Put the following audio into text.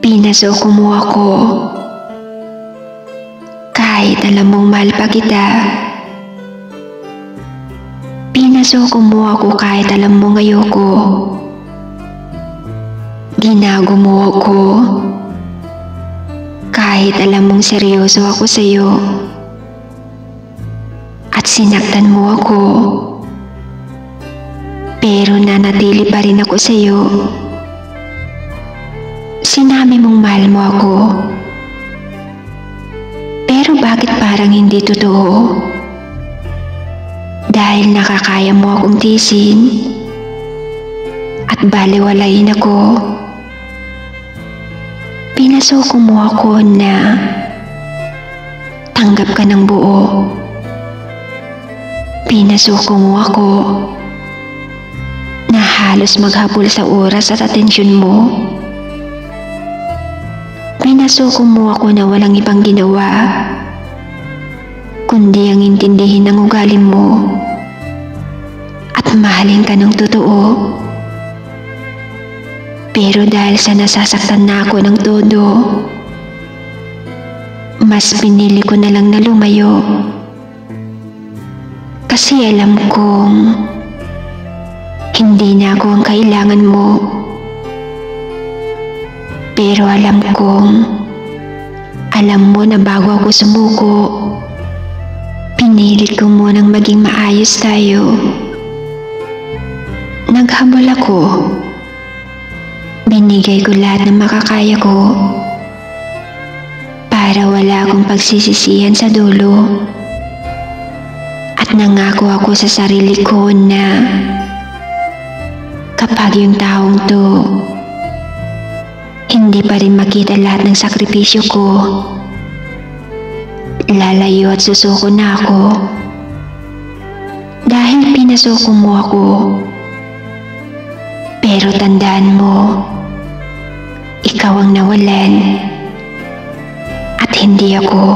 Pinasoko mo ako. Kahit alam mong mahal pa kita. Pinasoko mo ako kahit alam mong ayoko. Ginago mo ako. Kahit alam mong seryoso ako sa'yo. At sinaktan mo ako. Pero nanatili pa rin ako sa'yo. Sinabi mong mahal mo ako. Pero bakit parang hindi totoo? Dahil nakakaya mo akong tisin at balewalain ako. Pinasoko mo ako na tanggap ka ng buo. Pinasoko mo ako na halos maghabol sa oras at atensyon mo. Pinasoko mo ako na walang ibang ginawa kundi ang intindihin ang ugali mo at mahalin ka ng totoo. Pero dahil sa nasasaktan na ako ng todo, mas pinili ko na lang na lumayo. Kasi alam kong hindi na ako ang kailangan mo. Pero alam mo na bago ako sumuko, pinilit ko munang maging maayos tayo. Naghabol ako. Binigay ko lahat ng makakaya ko para wala akong pagsisisihan sa dulo. At nangako ako sa sarili ko na kapag yung taong to hindi pa rin makita lahat ng sakripisyo ko, lalayo at susuko na ako. Dahil pinasoko mo ako. Pero tandaan mo, ikaw ang nawalan at hindi ako.